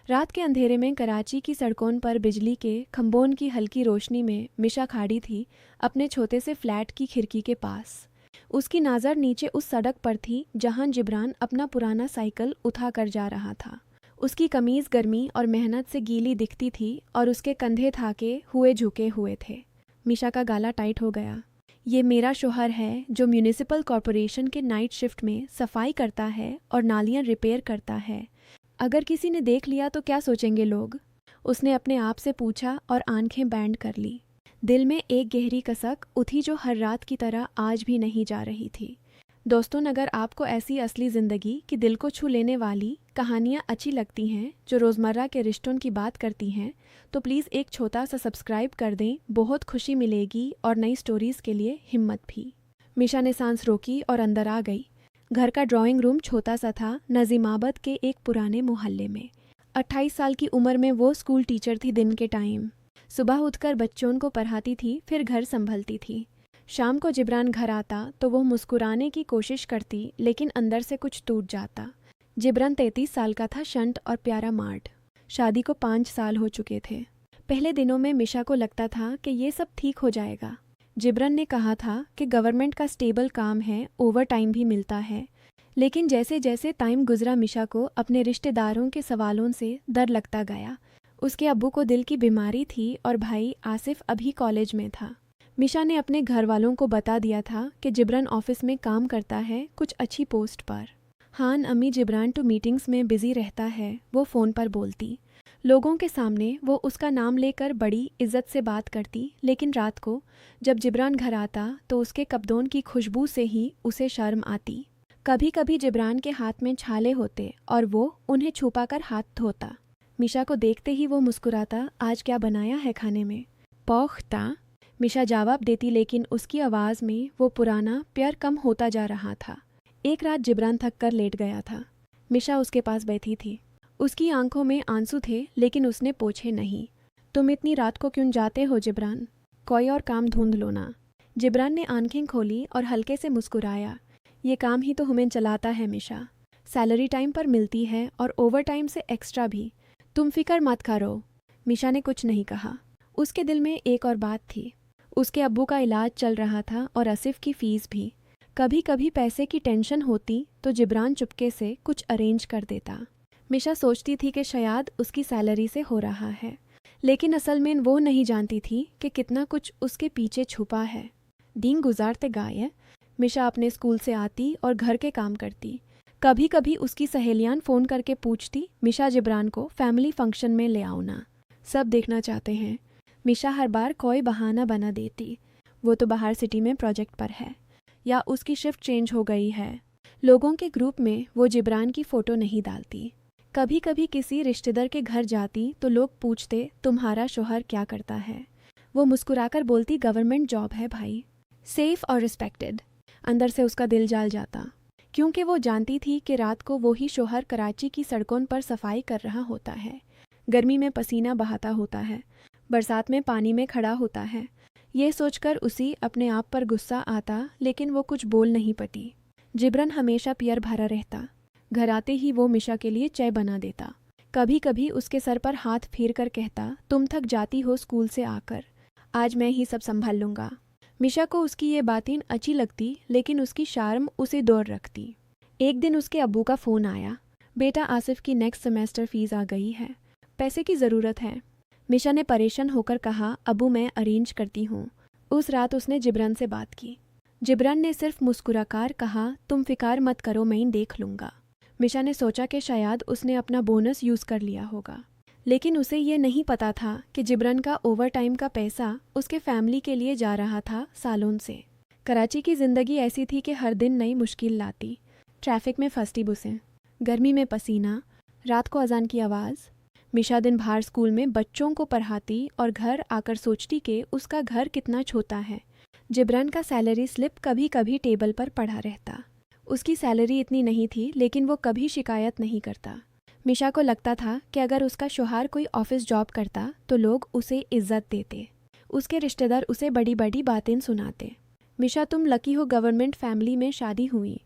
रात के अंधेरे में कराची की सड़कों पर बिजली के खंभों की हल्की रोशनी में मिशा खड़ी थी अपने छोटे से फ्लैट की खिड़की के पास। उसकी नज़र नीचे उस सड़क पर थी जहां जिब्रान अपना पुराना साइकिल उठा कर जा रहा था। उसकी कमीज़ गर्मी और मेहनत से गीली दिखती थी और उसके कंधे थाके हुए झुके हुए थे। मिशा का गला टाइट हो गया। ये मेरा शौहर है जो म्यूनिसिपल कॉरपोरेशन के नाइट शिफ्ट में सफाई करता है और नालियाँ रिपेयर करता है। अगर किसी ने देख लिया तो क्या सोचेंगे लोग? उसने अपने आप से पूछा और आंखें बैंड कर ली। दिल में एक गहरी कसक उठी जो हर रात की तरह आज भी नहीं जा रही थी। दोस्तों, अगर आपको ऐसी असली ज़िंदगी की दिल को छू लेने वाली कहानियाँ अच्छी लगती हैं जो रोज़मर्रा के रिश्तों की बात करती हैं तो प्लीज़ एक छोटा सा सब्सक्राइब कर दें। बहुत खुशी मिलेगी और नई स्टोरीज़ के लिए हिम्मत भी। मिशा ने सांस रोकी और अंदर आ गई। घर का ड्राइंग रूम छोटा सा था, नजीमाबाद के एक पुराने मोहल्ले में। 28 साल की उम्र में वो स्कूल टीचर थी। दिन के टाइम सुबह उठकर बच्चों को पढ़ाती थी, फिर घर संभलती थी। शाम को जिब्रान घर आता तो वो मुस्कुराने की कोशिश करती, लेकिन अंदर से कुछ टूट जाता। जिब्रान 33 साल का था, शंट और प्यारा मार्ट। शादी को 5 साल हो चुके थे। पहले दिनों में मिशा को लगता था कि ये सब ठीक हो जाएगा। जिब्रान ने कहा था कि गवर्नमेंट का स्टेबल काम है, ओवर टाइम भी मिलता है। लेकिन जैसे जैसे टाइम गुजरा मिशा को अपने रिश्तेदारों के सवालों से डर लगता गया। उसके अब्बू को दिल की बीमारी थी और भाई आसिफ अभी कॉलेज में था। मिशा ने अपने घर वालों को बता दिया था कि जिब्रान ऑफिस में काम करता है, कुछ अच्छी पोस्ट पर। हान अम्मी जिब्रान टू मीटिंग्स में बिजी रहता है, वो फ़ोन पर बोलती। लोगों के सामने वो उसका नाम लेकर बड़ी इज्जत से बात करती, लेकिन रात को जब जिब्रान घर आता तो उसके कपड़ों की खुशबू से ही उसे शर्म आती। कभी कभी जिब्रान के हाथ में छाले होते और वो उन्हें छुपाकर हाथ धोता। मिशा को देखते ही वो मुस्कुराता, आज क्या बनाया है खाने में? पोख्ता, मिशा जवाब देती, लेकिन उसकी आवाज़ में वो पुराना प्यार कम होता जा रहा था। एक रात जिब्रान थक कर लेट गया था। मिशा उसके पास बैठी थी। उसकी आंखों में आंसू थे, लेकिन उसने पूछे नहीं। तुम इतनी रात को क्यों जाते हो जिब्रान? कोई और काम ढूंढ लो ना। जिब्रान ने आंखें खोली और हल्के से मुस्कुराया। ये काम ही तो हमें चलाता है मिशा। सैलरी टाइम पर मिलती है और ओवर टाइम से एक्स्ट्रा भी। तुम फिक्र मत करो। मिशा ने कुछ नहीं कहा। उसके दिल में एक और बात थी। उसके अब्बू का इलाज चल रहा था और आसिफ की फ़ीस भी। कभी कभी पैसे की टेंशन होती तो जिब्रान चुपके से कुछ अरेंज कर देता। मिशा सोचती थी कि शायद उसकी सैलरी से हो रहा है, लेकिन असल में वो नहीं जानती थी कि कितना कुछ उसके पीछे छुपा है। दिन गुजारते गए मिशा अपने स्कूल से आती और घर के काम करती। कभी कभी उसकी सहेलियां फ़ोन करके पूछती, मिशा जिब्रान को फैमिली फंक्शन में ले आओ ना, सब देखना चाहते हैं। मिशा हर बार कोई बहाना बना देती। वो तो बाहर सिटी में प्रोजेक्ट पर है, या उसकी शिफ्ट चेंज हो गई है। लोगों के ग्रुप में वो जिब्रान की फ़ोटो नहीं डालती। कभी कभी किसी रिश्तेदार के घर जाती तो लोग पूछते, तुम्हारा शौहर क्या करता है? वो मुस्कुराकर बोलती, गवर्नमेंट जॉब है भाई, सेफ और रिस्पेक्टेड। अंदर से उसका दिल जल जाता, क्योंकि वो जानती थी कि रात को वो ही शौहर कराची की सड़कों पर सफाई कर रहा होता है। गर्मी में पसीना बहाता होता है, बरसात में पानी में खड़ा होता है। ये सोचकर उसी अपने आप पर गुस्सा आता, लेकिन वो कुछ बोल नहीं पाती। जिब्रान हमेशा पियर भरा रहता। घर आते ही वो मिशा के लिए चाय बना देता। कभी कभी उसके सर पर हाथ फेर कर कहता, तुम थक जाती हो स्कूल से आकर, आज मैं ही सब संभाल लूँगा। मिशा को उसकी ये बातें अच्छी लगती, लेकिन उसकी शर्म उसे दूर रखती। एक दिन उसके अब्बू का फ़ोन आया, बेटा आसिफ की नेक्स्ट सेमेस्टर फ़ीस आ गई है, पैसे की ज़रूरत है। मिशा ने परेशान होकर कहा, अब्बू मैं अरेंज करती हूँ। उस रात उसने जिब्रान से बात की। जिब्रान ने सिर्फ मुस्कुराकर कहा, तुम फिक्र मत करो, मैं देख लूँगा। मिशा ने सोचा कि शायद उसने अपना बोनस यूज़ कर लिया होगा, लेकिन उसे ये नहीं पता था कि जिब्रान का ओवर टाइम का पैसा उसके फैमिली के लिए जा रहा था सालों से। कराची की ज़िंदगी ऐसी थी कि हर दिन नई मुश्किल लाती। ट्रैफिक में फंसती बसें, गर्मी में पसीना, रात को अजान की आवाज़। मिशा दिन बाहर स्कूल में बच्चों को पढ़ाती और घर आकर सोचती कि उसका घर कितना छोटा है। जिब्रान का सैलरी स्लिप कभी कभी टेबल पर पड़ा रहता। उसकी सैलरी इतनी नहीं थी, लेकिन वो कभी शिकायत नहीं करता। मिशा को लगता था कि अगर उसका शौहर कोई ऑफिस जॉब करता तो लोग उसे इज्जत देते, उसके रिश्तेदार उसे बड़ी बड़ी बातें सुनाते। मिशा तुम लकी हो, गवर्नमेंट फैमिली में शादी हुई।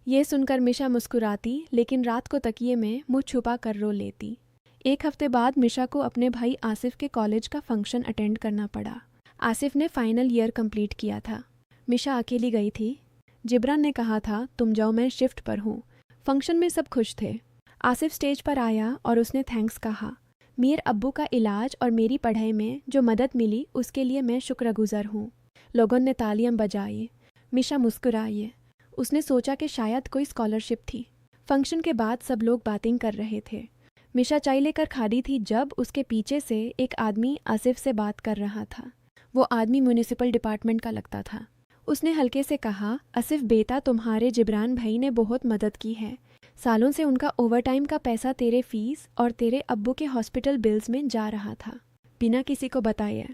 ये सुनकर मिशा मुस्कुराती, लेकिन रात को तकिए में मुँह छुपा कर रो लेती। एक हफ्ते बाद मिशा को अपने भाई आसिफ के कॉलेज का फंक्शन अटेंड करना पड़ा। आसिफ ने फाइनल ईयर कंप्लीट किया था। मिशा अकेली गई थी। जिब्रान ने कहा था तुम जाओ, मैं शिफ्ट पर हूँ। फंक्शन में सब खुश थे। आसिफ स्टेज पर आया और उसने थैंक्स कहा। मीर अब्बू का इलाज और मेरी पढ़ाई में जो मदद मिली उसके लिए मैं शुक्रगुजार हूँ। लोगों ने तालियां बजाई। मिशा मुस्कुराई। उसने सोचा कि शायद कोई स्कॉलरशिप थी। फंक्शन के बाद सब लोग बातें कर रहे थे। मिशा चाय लेकर खड़ी थी जब उसके पीछे से एक आदमी आसिफ से बात कर रहा था। वो आदमी म्यूनिसिपल डिपार्टमेंट का लगता था। उसने हल्के से कहा, आसिफ बेटा, तुम्हारे जिब्रान भाई ने बहुत मदद की है। सालों से उनका ओवरटाइम का पैसा तेरे फीस और तेरे अब्बू के हॉस्पिटल बिल्स में जा रहा था, बिना किसी को बताए।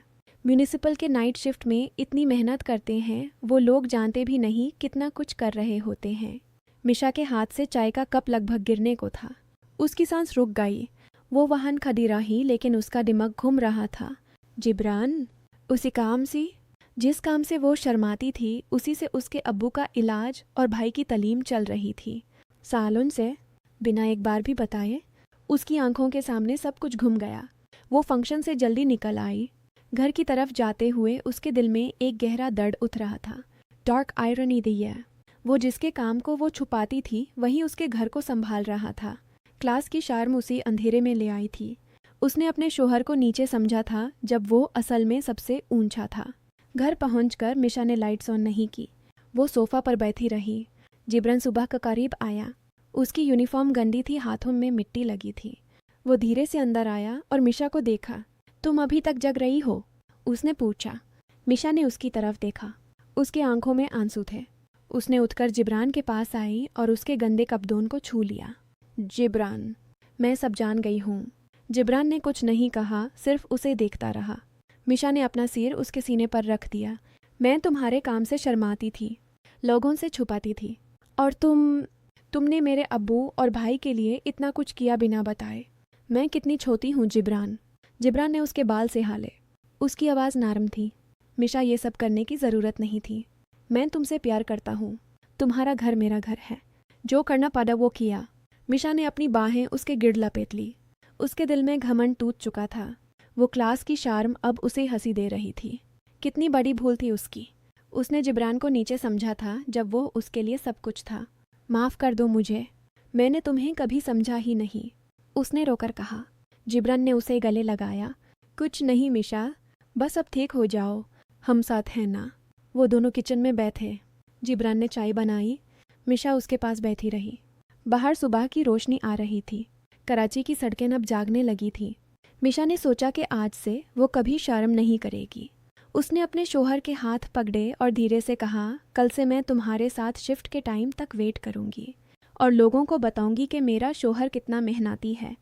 म्यूनिसिपल के नाइट शिफ्ट में इतनी मेहनत करते हैं, वो लोग जानते भी नहीं कितना कुछ कर रहे होते हैं। मिशा के हाथ से चाय का कप लगभग गिरने को था। उसकी सांस रुक गई। वो वहां खड़ी रही, लेकिन उसका दिमाग घूम रहा था। जिब्रान, उसी काम से जिस काम से वो शर्माती थी, उसी से उसके अब्बू का इलाज और भाई की तालीम चल रही थी। सालों से, बिना एक बार भी बताए। उसकी आंखों के सामने सब कुछ घूम गया। वो फंक्शन से जल्दी निकल आई। घर की तरफ जाते हुए उसके दिल में एक गहरा दर्द उठ रहा था। डार्क आयरनी दी है। वो जिसके काम को वो छुपाती थी वही उसके घर को संभाल रहा था। क्लास की शार्म उसे अंधेरे में ले आई थी। उसने अपने शोहर को नीचे समझा था जब वो असल में सबसे ऊंचा था। घर पहुंचकर मिशा ने लाइट्स ऑन नहीं की। वो सोफा पर बैठी रही। जिब्रान सुबह का करीब आया। उसकी यूनिफॉर्म गंदी थी, हाथों में मिट्टी लगी थी। वो धीरे से अंदर आया और मिशा को देखा। तुम अभी तक जग रही हो? उसने पूछा। मिशा ने उसकी तरफ देखा। उसके आंखों में आंसू थे। उसने उठकर जिब्रान के पास आई और उसके गंदे कपड़ों को छू लिया। जिब्रान, मैं सब जान गई हूँ। जिब्रान ने कुछ नहीं कहा, सिर्फ उसे देखता रहा। मिशा ने अपना सिर उसके सीने पर रख दिया। मैं तुम्हारे काम से शर्माती थी, लोगों से छुपाती थी, और तुमने मेरे अब्बू और भाई के लिए इतना कुछ किया बिना बताए। मैं कितनी छोटी हूँ जिब्रान। जिब्रान ने उसके बाल से हाले। उसकी आवाज़ नरम थी। मिशा, ये सब करने की ज़रूरत नहीं थी। मैं तुमसे प्यार करता हूँ। तुम्हारा घर मेरा घर है। जो करना पड़ा वो किया। मिशा ने अपनी बाहें उसके गिर्द लपेट ली। उसके दिल में घमंड टूट चुका था। वो क्लास की शार्म अब उसे हंसी दे रही थी। कितनी बड़ी भूल थी उसकी। उसने जिब्रान को नीचे समझा था जब वो उसके लिए सब कुछ था। माफ़ कर दो मुझे, मैंने तुम्हें कभी समझा ही नहीं, उसने रोकर कहा। जिब्रान ने उसे गले लगाया। कुछ नहीं मिशा, बस अब ठीक हो जाओ, हम साथ हैं ना। वो दोनों किचन में बैठे। जिब्रान ने चाय बनाई। मिशा उसके पास बैठी रही। बाहर सुबह की रोशनी आ रही थी। कराची की सड़कें अब जागने लगी थी। मिशा ने सोचा कि आज से वो कभी शर्म नहीं करेगी। उसने अपने शोहर के हाथ पकड़े और धीरे से कहा, कल से मैं तुम्हारे साथ शिफ्ट के टाइम तक वेट करूंगी और लोगों को बताऊंगी कि मेरा शोहर कितना मेहनती है।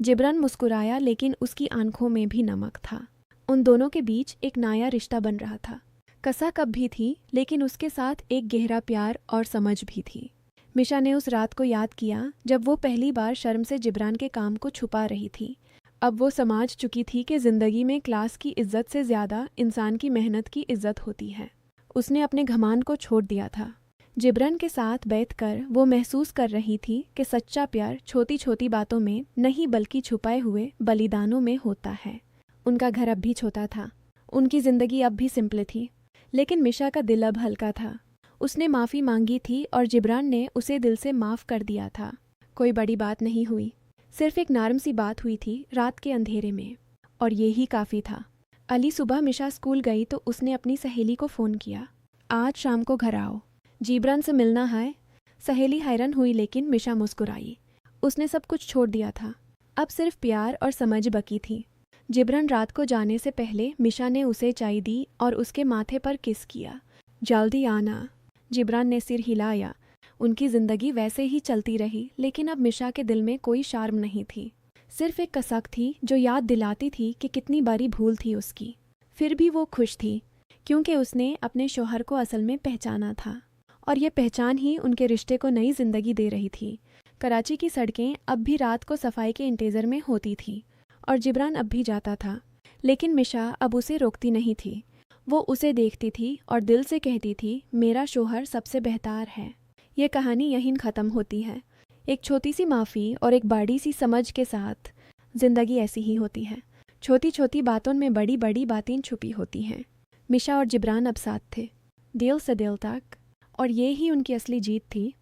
जिब्रान मुस्कुराया, लेकिन उसकी आंखों में भी नमक था। उन दोनों के बीच एक नया रिश्ता बन रहा था। कसा कब भी थी, लेकिन उसके साथ एक गहरा प्यार और समझ भी थी। मिशा ने उस रात को याद किया जब वो पहली बार शर्म से जिब्रान के काम को छुपा रही थी। अब वो समझ चुकी थी कि ज़िंदगी में क्लास की इज्जत से ज़्यादा इंसान की मेहनत की इज्जत होती है। उसने अपने घमान को छोड़ दिया था। जिब्रान के साथ बैठकर वो महसूस कर रही थी कि सच्चा प्यार छोटी छोटी बातों में नहीं बल्कि छुपाए हुए बलिदानों में होता है। उनका घर अब भी छोटा था। उनकी ज़िंदगी अब भी सिंपल थी, लेकिन मिशा का दिल अब हल्का था। उसने माफ़ी मांगी थी और जिब्रान ने उसे दिल से माफ़ कर दिया था। कोई बड़ी बात नहीं हुई, सिर्फ एक नरम सी बात हुई थी रात के अंधेरे में, और ये ही काफ़ी था। अली सुबह मिशा स्कूल गई तो उसने अपनी सहेली को फ़ोन किया, आज शाम को घर आओ, जिब्रान से मिलना है। सहेली हैरान हुई, लेकिन मिशा मुस्कुराई। उसने सब कुछ छोड़ दिया था। अब सिर्फ प्यार और समझ बकी थी। जिब्रान रात को जाने से पहले मिशा ने उसे चाय दी और उसके माथे पर किस किया। जल्दी आना। जिब्रान ने सिर हिलाया। उनकी ज़िंदगी वैसे ही चलती रही, लेकिन अब मिशा के दिल में कोई शर्म नहीं थी। सिर्फ एक कसक थी जो याद दिलाती थी कि कितनी बड़ी भूल थी उसकी। फिर भी वो खुश थी, क्योंकि उसने अपने शौहर को असल में पहचाना था, और ये पहचान ही उनके रिश्ते को नई ज़िंदगी दे रही थी। कराची की सड़कें अब भी रात को सफाई के इंतज़ार में होती थी, और जिब्रान अब भी जाता था, लेकिन मिशा अब उसे रोकती नहीं थी। वो उसे देखती थी और दिल से कहती थी, मेरा शौहर सबसे बेहतर है। ये कहानी यहीं ख़त्म होती है, एक छोटी सी माफ़ी और एक बड़ी सी समझ के साथ। जिंदगी ऐसी ही होती है, छोटी छोटी बातों में बड़ी बड़ी बातें छुपी होती हैं। मिशा और जिब्रान अब साथ थे, दिल से दिल तक, और ये ही उनकी असली जीत थी।